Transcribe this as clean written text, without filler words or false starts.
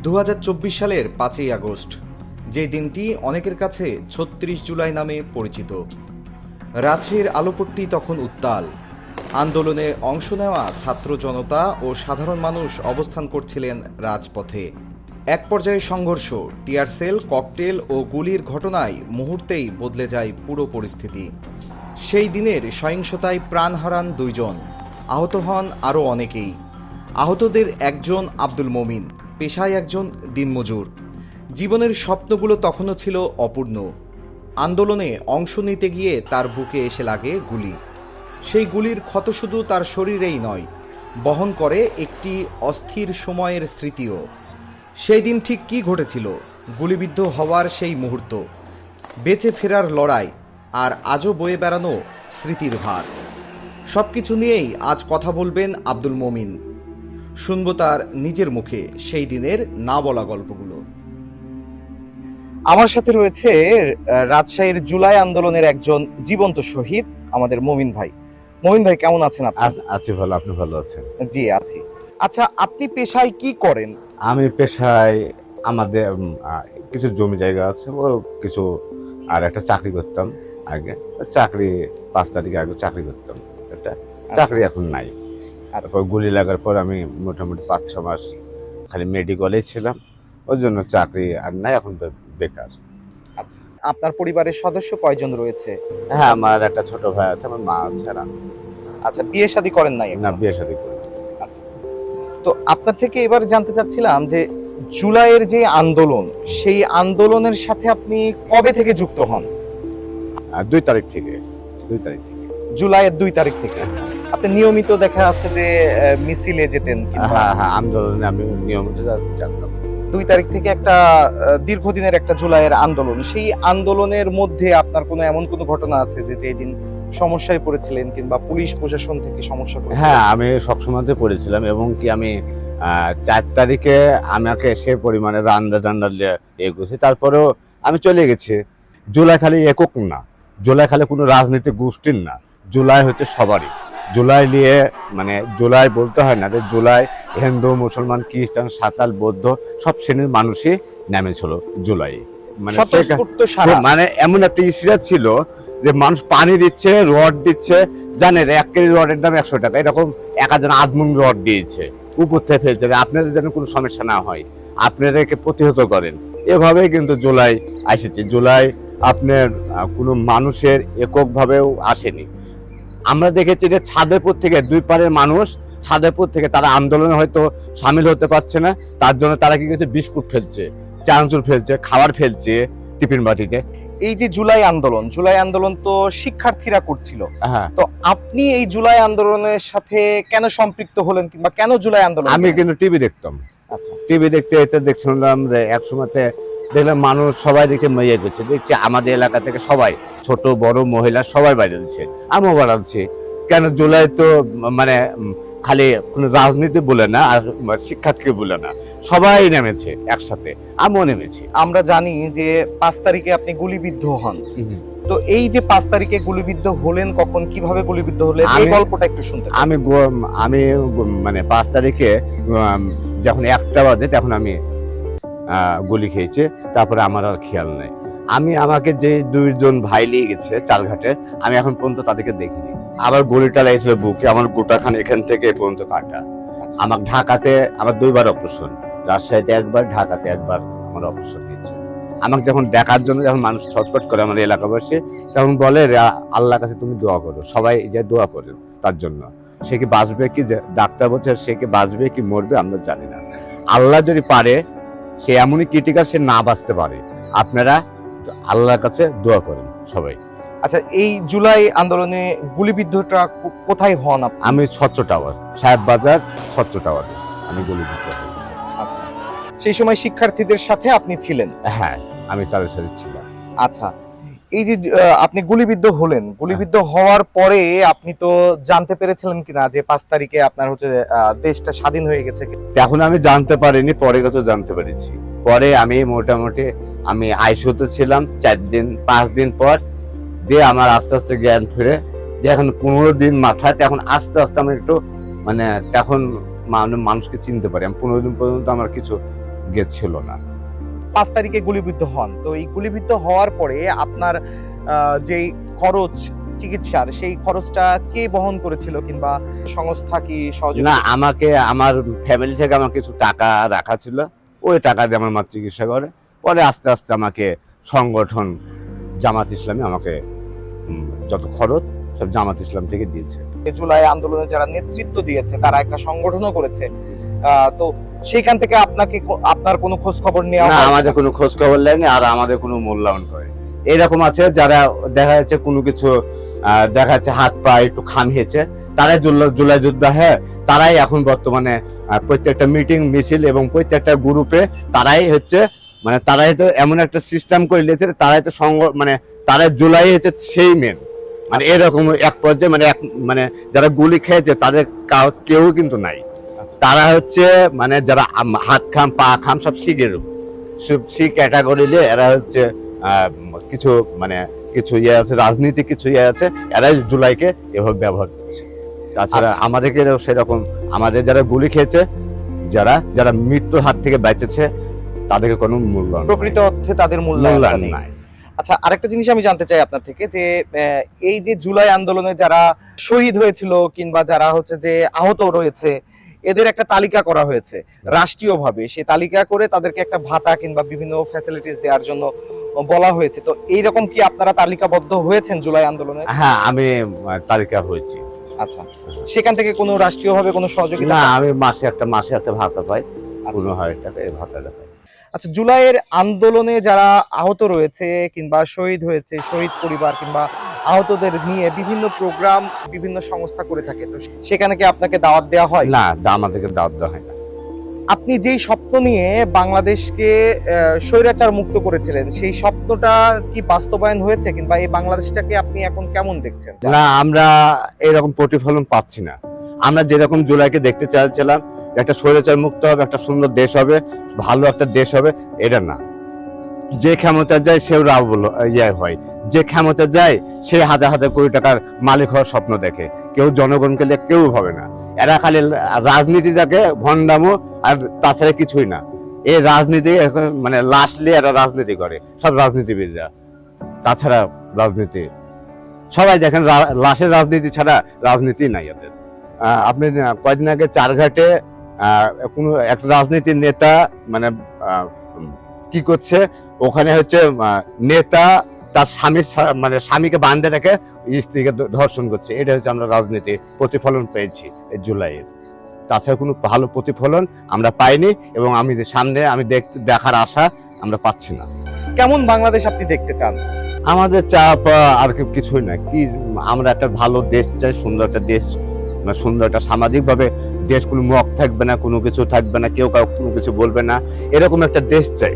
2024 সালের 5ই আগস্ট, যে দিনটি অনেকের কাছে ৩৬ জুলাই নামে পরিচিত। রাজশাহীর আলোপট্টি তখন উত্তাল। আন্দোলনে অংশ নেওয়া ছাত্র জনতা ও সাধারণ মানুষ অবস্থান করছিলেন রাজপথে। এক পর্যায়ে সংঘর্ষ, টিয়ার সেল, ককটেল ও গুলির ঘটনায় মুহূর্তেই বদলে যায় পুরো পরিস্থিতি। সেই দিনের সহিংসতায় প্রাণ হারান 2 জন, আহত হন আরও অনেকেই। আহতদের একজন আব্দুল মমিন, পেশায় একজন দিনমজুর। জীবনের স্বপ্নগুলো তখনও ছিল অপূর্ণ। আন্দোলনে অংশ নিতে গিয়ে তার বুকে এসে লাগে গুলি। সেই গুলির ক্ষত শুধু তার শরীরেই নয়, বহন করে একটি অস্থির সময়ের স্মৃতিও। সেই দিন ঠিক কী ঘটেছিল, গুলিবিদ্ধ হওয়ার সেই মুহূর্ত, বেঁচে ফেরার লড়াই, আর আজও বয়ে বেড়ানো স্মৃতির ভার, সব কিছু নিয়েই আজ কথা বলবেন আব্দুল মমিন। শুনব তার নিজের মুখে সেই দিনের না বলা গল্পগুলো। আমার সাথে রয়েছে রাজশাহীর জুলাই আন্দোলনের একজন জীবন্ত শহীদ, আমাদের মমিন ভাই। মমিন ভাই, কেমন আছেন আপনি? আছি ভালো, আপনি ভালো আছেন? জি আছি। আচ্ছা, আপনি পেশায় কি করেন? আমি পেশায় আমাদের কিছু জমি জায়গা আছে, ও কিছু আর একটা চাকরি করতাম আগে। চাকরি 5 তারিখে আগে চাকরি করতাম, একটা চাকরি এখন নাই। তারপর গুলি লাগার পর আমি মোটামুটি 5-6 মাস খালি মেডিকেলে ছিলাম, ওই জন্য চাকরি আর নাই, এখন বেকার। আচ্ছা, আপনার পরিবারের সদস্য কয়জন রয়েছে? হ্যাঁ, আমার একটা ছোট ভাই আছে, আমার মা আছে আর আমি। আচ্ছা, বিয়ে শাদী করেন নাই? না, বিয়ে শাদী করি। আচ্ছা, তো আপনার থেকে এবার জানতে চাচ্ছিলাম যে জুলাইয়ের যে আন্দোলন, সেই আন্দোলনের সাথে আপনি কবে থেকে যুক্ত হন? 2 তারিখ থেকে। জুলাইয়ের 2 তারিখ থেকে আপনি নিয়মিত দেখা যাচ্ছে যে মিছিলে যেতেন? হ্যাঁ, আন্দোলনে আমি নিয়মিত জানতাম। 2 তারিখ থেকে একটা দীর্ঘদিনের একটা জুলাইয়ের আন্দোলন, সেই আন্দোলনের মধ্যে আপনার কোনো এমন কোনো ঘটনা আছে যে যেদিন সমস্যায় পড়েছিলেন কিংবা পুলিশ প্রশাসন থেকে সমস্যা করেছিল? হ্যাঁ, আমি সবসময় পড়েছিলাম, এবং কি আমি 4 তারিখে আমাকে সে পরিমাণে রান্না এগোছি, তারপরেও আমি চলে গেছি। জুলাই খালি একক না, জুলাই খালি কোনো রাজনৈতিক গোষ্ঠীর না, জুলাই হচ্ছে সবারই। জুলাই নিয়ে মানে জুলাই বলতে হয় না যে জুলাই হিন্দু, মুসলমান, খ্রিস্টান, সাঁওতাল, বৌদ্ধ সব শ্রেণীর মানুষই নেমেছিল জুলাই। মানে এমন একটা ইস্যু ছিল যে মানুষ পানি দিচ্ছে, রড দিচ্ছে, জানেন 1 কেজি রডের দাম 100 টাকা, এরকম 1000 আধমুন রড দিয়েছে, উপর থেকে ফেলছে, আপনাদের যেন কোনো সমস্যা না হয়, আপনারা একে প্রতিহত করেন। এভাবেই কিন্তু জুলাই আসেছে। জুলাই আপনার কোনো মানুষের এককভাবেও আসেনি। আমরা দেখেছি যে ছাদেরপুর থেকে 2 পারের মানুষ ছাদেরপুর থেকে তারা আন্দোলনে হয়তো সামিল হতে পারছে না, তার জন্য তারা কি করছে, বিস্কুট ফেলছে, চানাচুর ফেলছে, খাবার ফেলছে টিফিন বাটিতে। এই যে জুলাই আন্দোলন তো শিক্ষার্থীরা করছিল, হ্যাঁ, তো আপনি এই জুলাই আন্দোলনের সাথে কেন সম্পৃক্ত হলেন কিংবা কেন জুলাই আন্দোলন? আমি কিন্তু টিভি দেখতাম। আচ্ছা, টিভি দেখতে দেখছিলাম যে এক সময়তে দেখলাম মানুষ সবাই দেখছে ইয়ে করছে, দেখছি আমাদের এলাকা থেকে সবাই, ছোট বড় মহিলা সবাই বাইরে দিচ্ছে, আমিও বাড়াচ্ছি। কেন জুলাই তো মানে খালি কোনো রাজনীতি বলে না আর শিক্ষার্থী বলে না, সবাই নেমেছে একসাথে, আমিও নেমেছি। আমরা জানি যে 5 তারিখে আপনি গুলিবিদ্ধ হন, তো এই যে 5 তারিখে গুলিবিদ্ধ হলেন, কখন কিভাবে গুলিবিদ্ধ হলেন, এই গল্পটা একটু শুনতে চাই। আমি মানে 5 তারিখে যখন 1টা বাজে তখন আমি গুলি খেয়েছে, তারপরে আমার আর খেয়াল নেই। আমাকে যে 2 জন ভাই নিয়ে গেছে চালঘাটে, আমি এখন পর্যন্ত তাদেরকে দেখিনি। আবার গুলিটা লেগেছিল বুকে, আমার গোটাখান এখান থেকে এ পর্যন্ত কাটা। আমার ঢাকাতে আমার 2 বার অপারেশন, রাজশাহীতে 1 বার, ঢাকাতে 1 বার আমার অপারেশন হয়েছে। আমাকে যখন দেখার জন্য যখন মানুষ ছটফট করে আমার এলাকাবাসী, তখন বলে আল্লাহর কাছে তুমি দোয়া করো, সবাই যে দোয়া করে তার জন্য। সে কি বাঁচবে, কি ডাক্তার বলছে সে কি বাঁচবে কি মরবে আমরা জানি না। আল্লাহ যদি পারে, সে এমনই ক্রিটিক্যাল, সে না বাঁচতে পারে। আপনারা আল্লাহর কাছে দোয়া করেন সবাই। আচ্ছা, এই জুলাই আন্দোলনে গুলিবিদ্ধটা কোথায় হন আপনি? আমি স্বচ্ছ টাওয়ার, সাহেব বাজার স্বচ্ছ টাওয়ারে আমি গুলিবিদ্ধ হই। আচ্ছা, সেই সময় শিক্ষার্থীদের সাথে আপনি ছিলেন? হ্যাঁ, আমি তাদের সাথে ছিলাম। আচ্ছা, এই যে আপনি গুলিবিদ্ধ হলেন, গুলিবিদ্ধ হওয়ার পরে আপনি তো জানতে পেরেছিলেন কিনা যে 5 তারিখে আপনার হচ্ছে দেশটা স্বাধীন হয়ে গেছে? এখন আমি জানতে পারিনি, পরে কত জানতে পেরেছি। পরে আমি মোটামুটি আমি আইসিইউতে ছিলাম 4 দিন, 5 দিন পর দিয়ে আমার আস্তে আস্তে জ্ঞান ফিরে, যে এখন 15 দিন মাথায়, এখন আস্তে আস্তে আমি একটু মানে তখন মানুষকে চিনতে পারি। আমি 15 দিন পর্যন্ত আমার কিছু গেট ছিল না। 5 তারিখে গুলিবিদ্ধ হন, তো এই গুলিবিদ্ধ হওয়ার পরে আপনার যেই খরচ চিকিৎসার, সেই খরচটা কে বহন করেছিল, কিংবা সংস্থা কি না, সহযোগিতা? আমাকে আমার ফ্যামিলি থেকে আমার কিছু টাকা রাখা ছিল, ওই টাকা দিয়ে আমার মা চিকিৎসা করে। পরে আস্তে আস্তে আমাকে সংগঠন জামাত ইসলামী আমাকে যত খরচ সব জামাত ইসলাম থেকে দিয়েছে। জুলাই আন্দোলনে যারা নেতৃত্ব দিয়েছে তারা একটা সংগঠনও করেছে, তো সেইখান থেকে আপনার কোনো খোঁজ খবর নেওয়া না, হয়? আমাদের কোনো খোঁজ খবর নেয়নি, আর আমাদের কোনো মূল্যায়ন করে। এরকম আছে যারা দেখা যাচ্ছে কোনো কিছু দেখা যাচ্ছে হাত পা একটু খামিয়েছে, তারাই জুলাই যোদ্ধা, হ্যাঁ, তারাই এখন বর্তমানে প্রত্যেকটা মিটিং মিছিল এবং প্রত্যেকটা গ্রুপে তারাই হচ্ছে মানে তারাই তো এমন একটা সিস্টেম করে নিয়েছে, তারাই তো মানে তারাই জুলাই হচ্ছে সেই মেন, মানে এরকম এক পর্যায়ে মানে যারা গুলি খেয়েছে তাদের কেউ কিন্তু নাই। তারা হচ্ছে মানে যারা হাত খাম পা খাম সব শিখের সি ক্যাটাগরি দিয়ে এরা হচ্ছে কিছু মানে কিছু ইয়ে আছে, রাজনীতি কিছু ইয়ে আছে, এরাই জুলাইকে এভাবে ব্যবহার করছে। তাছাড়া আমাদেরকে সেরকম আমাদের যারা গুলি খেয়েছে, যারা যারা মৃত্যুর হাত থেকে বেঁচেছে, তাদেরকে কোনো মূল্যায়ন প্রকৃত অর্থে তাদের মূল্যায়ন নেই। নাই। আচ্ছা, আরেকটা জিনিস আমি জানতে চাই আপনার থেকে, যে এই যে জুলাই আন্দোলনে যারা শহীদ হয়েছিল কিংবা যারা হচ্ছে যে আহত রয়েছে, এদের একটা তালিকা করা হয়েছে রাষ্ট্রীয়ভাবে, সেই তালিকা করে তাদেরকে একটা ভাতা কিংবা বিভিন্ন ফ্যাসিলিটিস দেওয়ার জন্য বলা হয়েছে। তো এইরকম কি আপনারা তালিকাবদ্ধ হয়েছেন জুলাই আন্দোলনে? হ্যাঁ, আমি তালিকা হয়েছি। আচ্ছা, সেখান থেকে কোনো রাষ্ট্রীয়ভাবে কোনো সহযোগিতা? না, আমি মাসে একটা ভাতা পাই, 15,000 টাকা এই ভাতাটা পাই। আচ্ছা, জুলাইয়ের আন্দোলনে যারা আহত রয়েছে কিংবা শহীদ হয়েছে, শহীদ পরিবার কিংবা আহতদের নিয়ে বিভিন্ন প্রোগ্রাম বিভিন্ন সংস্থা করে থাকে, তো সেখানে কি আপনাকে দাওয়াত দেওয়া হয়? না, আমাদেরকে দাওয়াত দেওয়া হয় না। আপনি যেই স্বপ্ন নিয়ে বাংলাদেশকে স্বৈরাচার মুক্ত করেছিলেন, সেই স্বপ্নটা কি বাস্তবায়ন হয়েছে, কিংবা এই বাংলাদেশটাকে আপনি এখন কেমন দেখছেন? না, আমরা এরকম প্রতিফলন পাচ্ছি না। আমরা যেরকম জুলাইকে দেখতে চাইছিলাম, একটা স্বৈরাচার মুক্ত হবে, একটা সুন্দর দেশ হবে, ভালো একটা দেশ হবে, এটা না। যে ক্ষমতা যায় সেও ইয়ে হয়, যে ক্ষমতা যায় সে হাজার হাজার কোটি টাকার মালিক হওয়ার স্বপ্ন দেখে, কেউ জনগণকে কেউ হবে না। এরা খালি রাজনীতিটাকে ভণ্ডামো, আর তাছাড়া কিছুই না। এই রাজনীতি এখন মানে লাশ নিয়ে এরা রাজনীতি করে, সব রাজনীতিবিদরা। তাছাড়া রাজনীতি সবাই দেখেন, লাশের রাজনীতি ছাড়া রাজনীতি নাই এদের। আপনি কয়েকদিন আগে চারঘাটে কোনো একটা রাজনীতির নেতা মানে কি করছে, ওখানে হচ্ছে নেতা তার স্বামীকে বাঁধে রেখে স্ত্রীকে ধর্ষণ করছে। এটা হচ্ছে আমরা রাজনীতি প্রতিফলন পেয়েছি এই জুলাইয়ের। তাছাড়া কোনো ভালো প্রতিফলন আমরা পাইনি, এবং সামনে দেখার আশা আমরা পাচ্ছি না। কেমন বাংলাদেশ আপনি দেখতে চান? আমাদের চাপ আর কিছুই না, কি আমরা একটা ভালো দেশ চাই, সুন্দর একটা দেশ, সুন্দর একটা সামাজিকভাবে দেশ, কোনো মক থাকবে না, কোনো কিছু থাকবে না, কেউ কাউ কোনো কিছু বলবে না, এরকম একটা দেশ চাই।